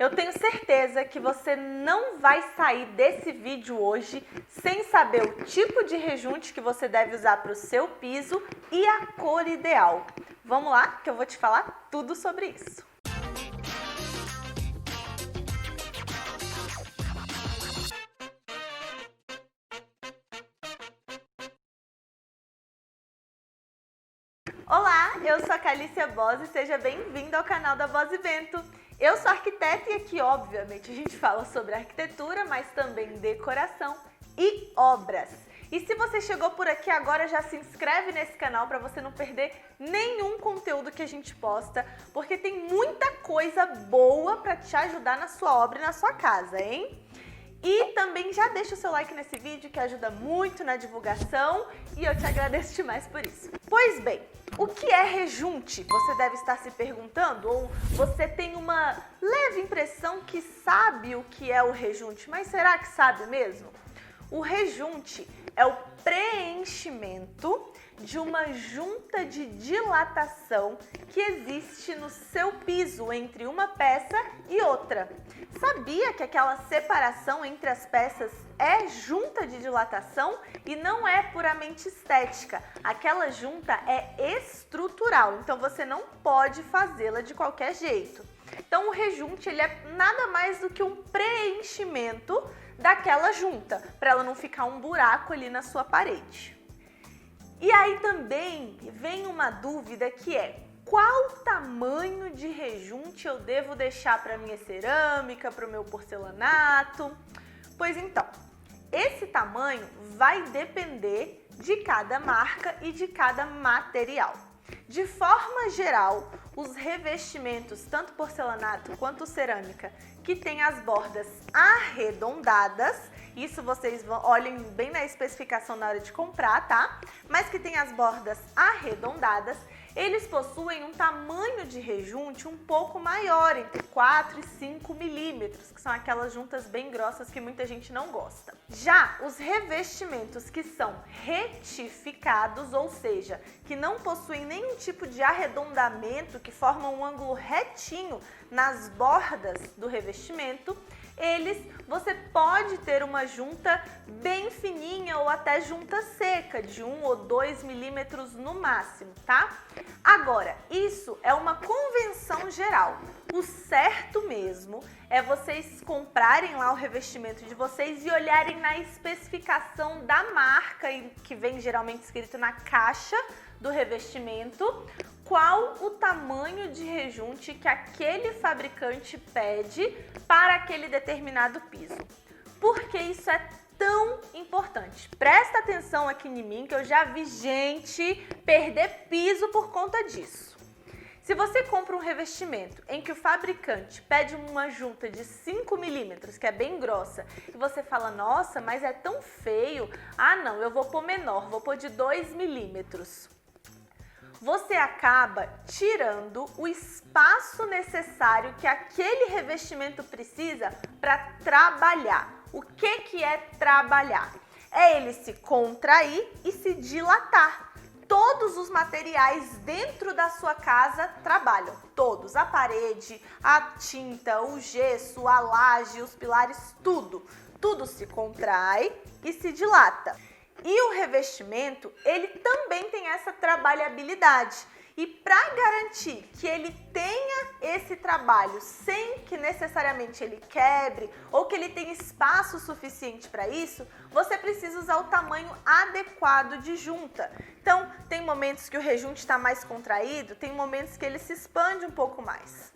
Eu tenho certeza que você não vai sair desse vídeo hoje sem saber o tipo de rejunte que você deve usar para o seu piso e a cor ideal. Vamos lá que eu vou te falar tudo sobre isso. Olá, eu sou a Calícia Bose e seja bem-vindo ao canal da Bose Bento. Eu sou arquiteta e aqui, obviamente, a gente fala sobre arquitetura, mas também decoração e obras. E se você chegou por aqui agora, já se inscreve nesse canal para você não perder nenhum conteúdo que a gente posta, porque tem muita coisa boa para te ajudar na sua obra e na sua casa, hein? E também já deixa o seu like nesse vídeo que ajuda muito na divulgação e eu te agradeço demais por isso. Pois bem, o que é rejunte? Você deve estar se perguntando, ou você tem uma leve impressão que sabe o que é o rejunte, mas será que sabe mesmo? O rejunte é o preenchimento de uma junta de dilatação que existe no seu piso entre uma peça e outra. Sabia que aquela separação entre as peças é junta de dilatação e não é puramente estética? Aquela junta é estrutural, então você não pode fazê-la de qualquer jeito. Então o rejunte ele é nada mais do que um preenchimento daquela junta, para ela não ficar um buraco ali na sua parede. E aí também vem uma dúvida que é: qual tamanho de rejunte eu devo deixar para minha cerâmica, para o meu porcelanato? Pois então, esse tamanho vai depender de cada marca e de cada material. De forma geral, os revestimentos, tanto porcelanato quanto cerâmica, que tem as bordas arredondadas, isso vocês olhem bem na especificação na hora de comprar, tá? Mas que tem as bordas arredondadas, eles possuem um tamanho de rejunte um pouco maior, entre 4 e 5 milímetros, que são aquelas juntas bem grossas que muita gente não gosta. Já os revestimentos que são retificados, ou seja, que não possuem nenhum tipo de arredondamento, que formam um ângulo retinho nas bordas do revestimento, você pode ter uma junta bem fininha ou até junta seca, de 1 ou 2 milímetros no máximo, tá? Agora, isso é uma convenção geral. O certo mesmo é vocês comprarem lá o revestimento de vocês e olharem na especificação da marca, que vem geralmente escrito na caixa do revestimento, qual o tamanho de rejunte que aquele fabricante pede para aquele determinado piso. Por que isso é tão importante? Presta atenção aqui em mim, que eu já vi gente perder piso por conta disso. Se você compra um revestimento em que o fabricante pede uma junta de 5 milímetros, que é bem grossa, e você fala: nossa, mas é tão feio, ah não, eu vou pôr menor, vou pôr de 2 milímetros. Você acaba tirando o espaço necessário que aquele revestimento precisa para trabalhar. O que é trabalhar? É ele se contrair e se dilatar. Todos os materiais dentro da sua casa trabalham, todos, a parede, a tinta, o gesso, a laje, os pilares, tudo se contrai e se dilata. E o revestimento, ele também tem essa trabalhabilidade. E para garantir que ele tenha esse trabalho sem que necessariamente ele quebre ou que ele tenha espaço suficiente para isso, você precisa usar o tamanho adequado de junta. Então, tem momentos que o rejunte está mais contraído, tem momentos que ele se expande um pouco mais.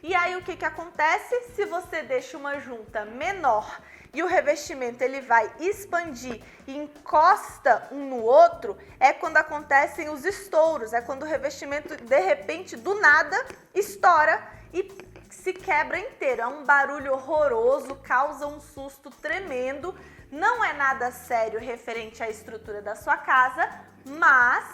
E aí o que acontece? Se você deixa uma junta menor e o revestimento ele vai expandir e encosta um no outro, é quando acontecem os estouros, é quando o revestimento de repente do nada estoura e se quebra inteiro. É um barulho horroroso, causa um susto tremendo, não é nada sério referente à estrutura da sua casa, mas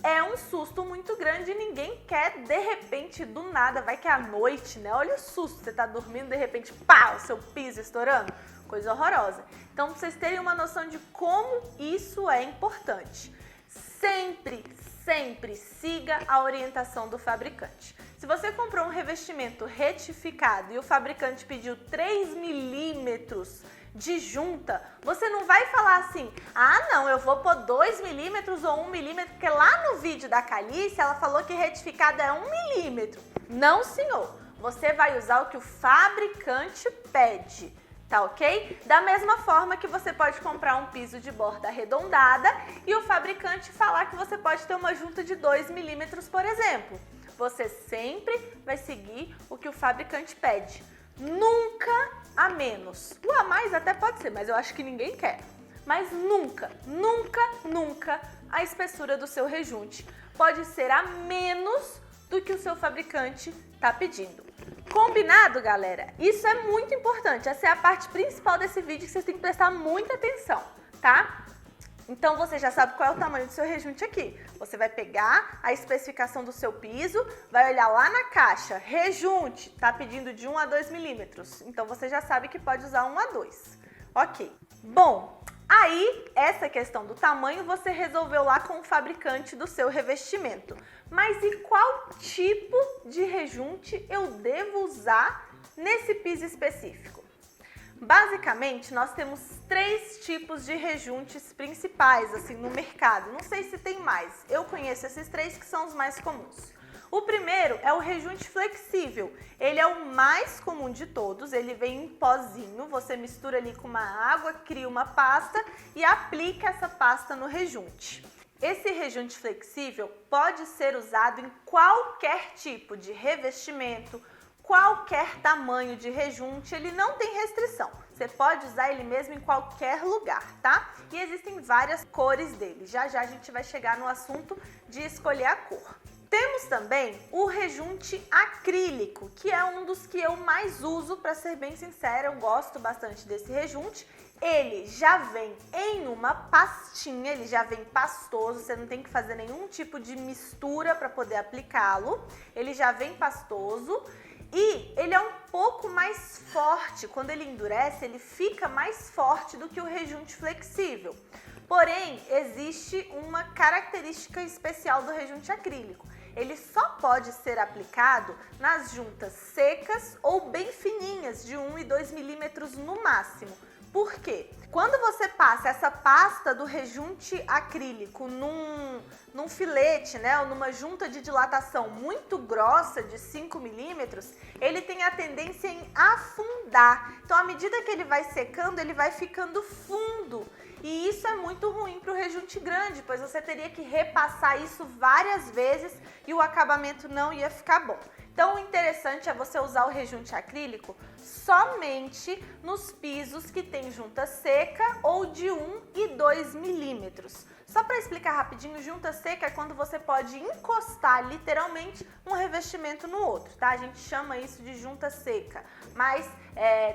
é um susto muito grande e ninguém quer, de repente, do nada, vai que é à noite, né? Olha o susto, você tá dormindo, de repente, pá, o seu piso estourando. Coisa horrorosa. Então, pra vocês terem uma noção de como isso é importante, sempre siga a orientação do fabricante. Se você comprou um revestimento retificado e o fabricante pediu 3 milímetros de junta, você não vai falar assim, ah não, eu vou pôr 2 milímetros ou 1 milímetro, porque lá no vídeo da Calice ela falou que retificado é 1 milímetro. Não, senhor, você vai usar o que o fabricante pede, tá ok? Da mesma forma que você pode comprar um piso de borda arredondada e o fabricante falar que você pode ter uma junta de 2 milímetros, por exemplo. Você sempre vai seguir o que o fabricante pede. Nunca a menos. O a mais até pode ser, mas eu acho que ninguém quer. Mas nunca, nunca, nunca a espessura do seu rejunte pode ser a menos do que o seu fabricante está pedindo. Combinado, galera? Isso é muito importante. Essa é a parte principal desse vídeo que vocês têm que prestar muita atenção, tá? Então você já sabe qual é o tamanho do seu rejunte aqui. Você vai pegar a especificação do seu piso, vai olhar lá na caixa, rejunte, tá pedindo de 1 a 2 milímetros. Então você já sabe que pode usar 1 a 2. Ok. Bom, aí essa questão do tamanho você resolveu lá com o fabricante do seu revestimento. Mas e qual tipo de rejunte eu devo usar nesse piso específico? Basicamente, nós temos 3 tipos de rejuntes principais assim no mercado. Não sei se tem mais. Eu conheço esses 3 que são os mais comuns. O primeiro é o rejunte flexível. Ele é o mais comum de todos. Ele vem em pozinho. Você mistura ali com uma água, cria uma pasta e aplica essa pasta no rejunte. Esse rejunte flexível pode ser usado em qualquer tipo de revestimento, qualquer tamanho de rejunte, ele não tem restrição. Você pode usar ele mesmo em qualquer lugar, tá? E existem várias cores dele. Já já a gente vai chegar no assunto de escolher a cor. Temos também o rejunte acrílico, que é um dos que eu mais uso, para ser bem sincera, eu gosto bastante desse rejunte. Ele já vem em uma pastinha, ele já vem pastoso, você não tem que fazer nenhum tipo de mistura para poder aplicá-lo. Ele já vem pastoso. E ele é um pouco mais forte, quando ele endurece, ele fica mais forte do que o rejunte flexível. Porém, existe uma característica especial do rejunte acrílico. Ele só pode ser aplicado nas juntas secas ou bem fininhas, de 1 e 2 milímetros no máximo. Por quê? Quando você passa essa pasta do rejunte acrílico num filete, né, ou numa junta de dilatação muito grossa, de 5 milímetros, ele tem a tendência em afundar. Então, à medida que ele vai secando, ele vai ficando fundo. E isso é muito ruim para o rejunte grande, pois você teria que repassar isso várias vezes e o acabamento não ia ficar bom. Então, o interessante é você usar o rejunte acrílico somente nos pisos que tem junta seca ou de 1 e 2 milímetros. Só para explicar rapidinho, junta seca é quando você pode encostar literalmente um revestimento no outro, tá? A gente chama isso de junta seca, mas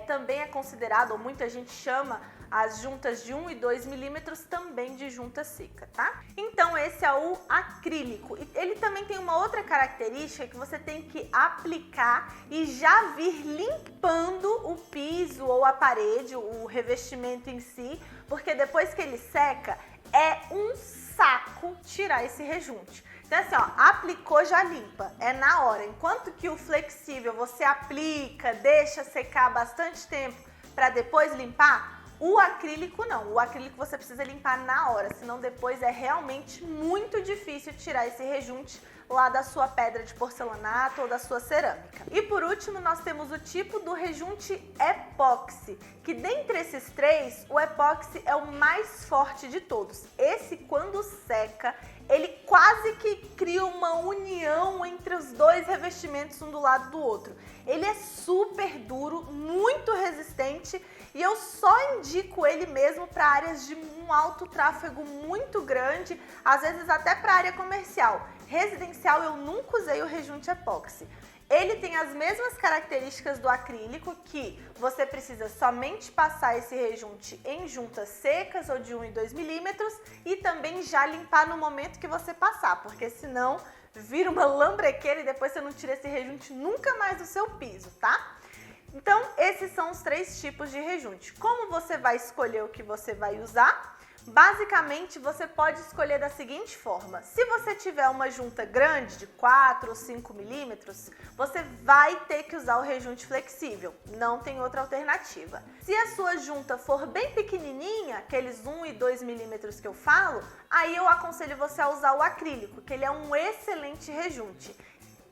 também é considerado, ou muita gente chama, as juntas de 1 e 2 milímetros também de junta seca, tá? Então esse é o acrílico. Ele também tem uma outra característica que você tem que aplicar e já vir limpando o piso ou a parede, o revestimento em si, porque depois que ele seca, é um saco tirar esse rejunte. Então assim, ó, aplicou, já limpa, é na hora. Enquanto que o flexível você aplica, deixa secar bastante tempo para depois limpar, o acrílico não. O acrílico você precisa limpar na hora, senão depois é realmente muito difícil tirar esse rejunte lá da sua pedra de porcelanato ou da sua cerâmica. E por último, nós temos o tipo do rejunte epóxi, que dentre esses 3, o epóxi é o mais forte de todos. Esse, quando seca, ele quase que cria uma união entre os 2 revestimentos um do lado do outro. Ele é super duro, muito resistente, e eu só indico ele mesmo para áreas de um alto tráfego muito grande, às vezes até para área comercial. Residencial eu nunca usei o rejunte epóxi. Ele tem as mesmas características do acrílico, que você precisa somente passar esse rejunte em juntas secas ou de 1 e 2 milímetros e também já limpar no momento que você passar, porque senão vira uma lambrequeira e depois você não tira esse rejunte nunca mais do seu piso, tá? Então, esses são os 3 tipos de rejunte. Como você vai escolher o que você vai usar? Basicamente, você pode escolher da seguinte forma: se você tiver uma junta grande de 4 ou 5 milímetros, você vai ter que usar o rejunte flexível, não tem outra alternativa. Se a sua junta for bem pequenininha, aqueles 1 e 2 milímetros que eu falo, aí eu aconselho você a usar o acrílico, que ele é um excelente rejunte.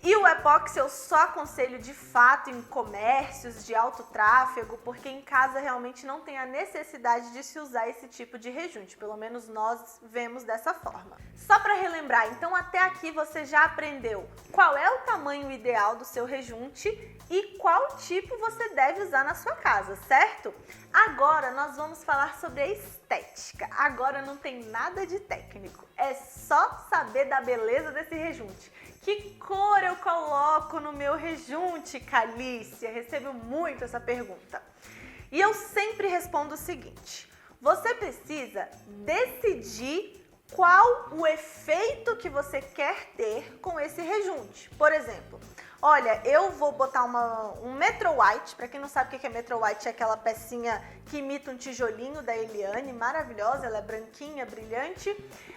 E o epóxi eu só aconselho de fato em comércios de alto tráfego, porque em casa realmente não tem a necessidade de se usar esse tipo de rejunte, pelo menos nós vemos dessa forma. Só para relembrar, então até aqui você já aprendeu qual é o tamanho ideal do seu rejunte e qual tipo você deve usar na sua casa, certo? Agora nós vamos falar sobre a estética. Agora não tem nada de técnico, é só saber da beleza desse rejunte. Que cor eu coloco no meu rejunte, Calícia? Recebo muito essa pergunta. E eu sempre respondo o seguinte: você precisa decidir qual o efeito que você quer ter com esse rejunte. Por exemplo, olha, eu vou botar um Metro White. Para quem não sabe o que é Metro White, é aquela pecinha que imita um tijolinho da Eliane, maravilhosa, ela é branquinha, brilhante.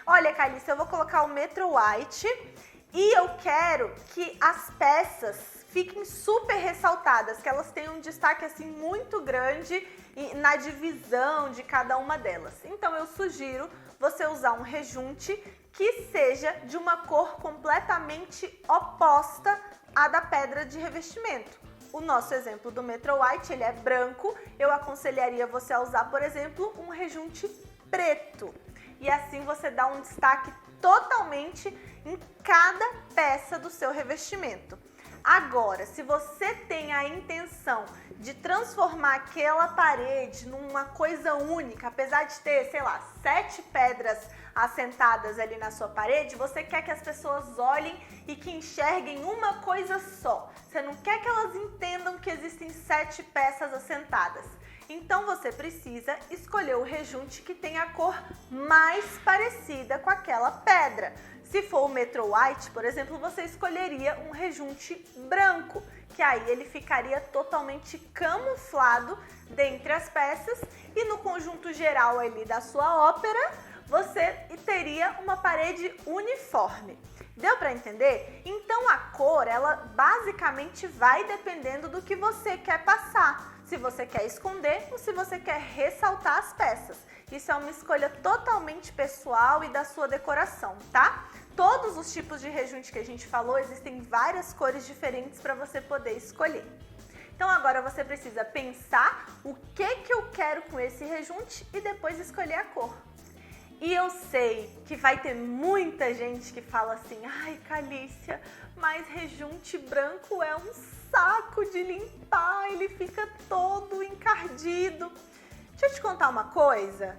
Olha, Calícia, eu vou colocar o Metro White e eu quero que as peças fiquem super ressaltadas, que elas tenham um destaque assim muito grande na divisão de cada uma delas. Então eu sugiro você usar um rejunte que seja de uma cor completamente oposta à da pedra de revestimento. O nosso exemplo do Metro White, ele é branco, eu aconselharia você a usar, por exemplo, um rejunte preto. E assim você dá um destaque totalmente em cada peça do seu revestimento. Agora, se você tem a intenção de transformar aquela parede numa coisa única, apesar de ter, sei lá, 7 pedras assentadas ali na sua parede, você quer que as pessoas olhem e que enxerguem uma coisa só. Você não quer que elas entendam que existem 7 peças assentadas. Então você precisa escolher o rejunte que tem a cor mais parecida com aquela pedra. Se for o Metro White, por exemplo, você escolheria um rejunte branco, que aí ele ficaria totalmente camuflado dentre as peças e no conjunto geral ali da sua ópera, você teria uma parede uniforme. Deu para entender? Então a cor, ela basicamente vai dependendo do que você quer passar. Se você quer esconder ou se você quer ressaltar as peças. Isso é uma escolha totalmente pessoal e da sua decoração, tá? Todos os tipos de rejunte que a gente falou, existem várias cores diferentes para você poder escolher. Então agora você precisa pensar o que eu quero com esse rejunte e depois escolher a cor. E eu sei que vai ter muita gente que fala assim: ai, Calícia, mas rejunte branco é um saco de limpar, ele fica todo encardido. Deixa eu te contar uma coisa: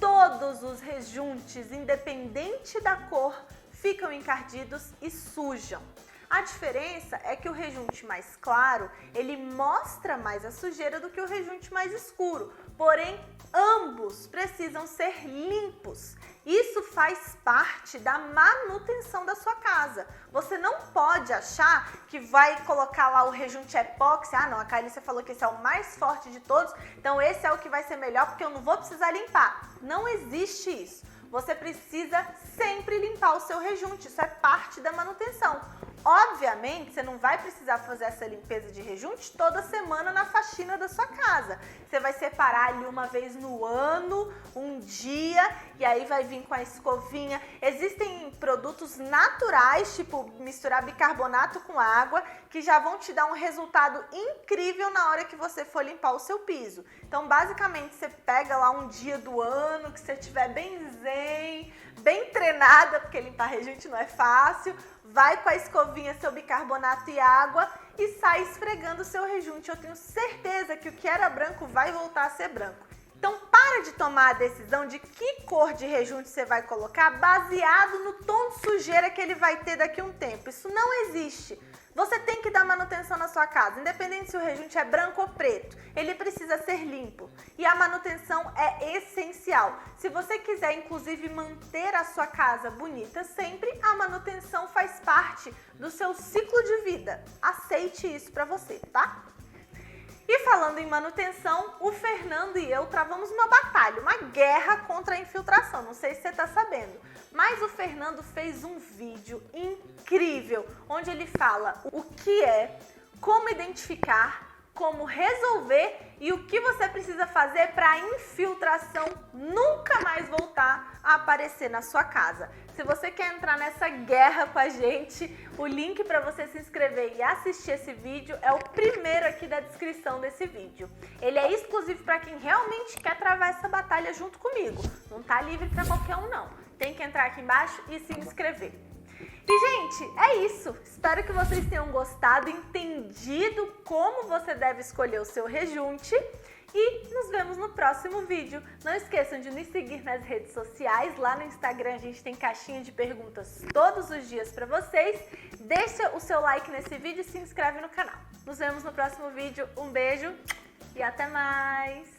todos os rejuntes, independente da cor, ficam encardidos e sujam. A diferença é que o rejunte mais claro, ele mostra mais a sujeira do que o rejunte mais escuro. Porém, ambos precisam ser limpos. Isso faz parte da manutenção da sua casa. Você não pode achar que vai colocar lá o rejunte epóxi. Ah, não, a Calícia falou que esse é o mais forte de todos, então esse é o que vai ser melhor porque eu não vou precisar limpar. Não existe isso. Você precisa sempre limpar o seu rejunte, isso é parte da manutenção. Obviamente, você não vai precisar fazer essa limpeza de rejunte toda semana na faxina da sua casa. Você vai separar ali uma vez no ano, um dia, e aí vai vir com a escovinha. Existem produtos naturais, tipo misturar bicarbonato com água, que já vão te dar um resultado incrível na hora que você for limpar o seu piso. Então, basicamente, você pega lá um dia do ano, que você estiver bem zen, bem treinada, porque limpar rejunte não é fácil, vai com a escovinha, seu bicarbonato e água e sai esfregando o seu rejunte. Eu tenho certeza que o que era branco vai voltar a ser branco. Então para de tomar a decisão de que cor de rejunte você vai colocar baseado no tom de sujeira que ele vai ter daqui a um tempo. Isso não existe. Você tem que dar manutenção na sua casa, independente se o rejunte é branco ou preto. Ele precisa ser limpo e a manutenção é essencial. Se você quiser, inclusive, manter a sua casa bonita sempre, a manutenção faz parte do seu ciclo de vida. Aceite isso para você, tá? E falando em manutenção, o Fernando e eu travamos uma batalha, uma guerra contra a infiltração, não sei se você tá sabendo. Mas o Fernando fez um vídeo incrível, onde ele fala o que é, como identificar, como resolver e o que você precisa fazer para a infiltração nunca mais voltar a aparecer na sua casa. Se você quer entrar nessa guerra com a gente, o link para você se inscrever e assistir esse vídeo é o primeiro aqui da descrição desse vídeo. Ele é exclusivo para quem realmente quer travar essa batalha junto comigo. Não tá livre para qualquer um não. Tem que entrar aqui embaixo e se inscrever. E, gente, é isso. Espero que vocês tenham gostado, entendido como você deve escolher o seu rejunte. E nos vemos no próximo vídeo. Não esqueçam de nos seguir nas redes sociais. Lá no Instagram a gente tem caixinha de perguntas todos os dias para vocês. Deixa o seu like nesse vídeo e se inscreve no canal. Nos vemos no próximo vídeo. Um beijo e até mais!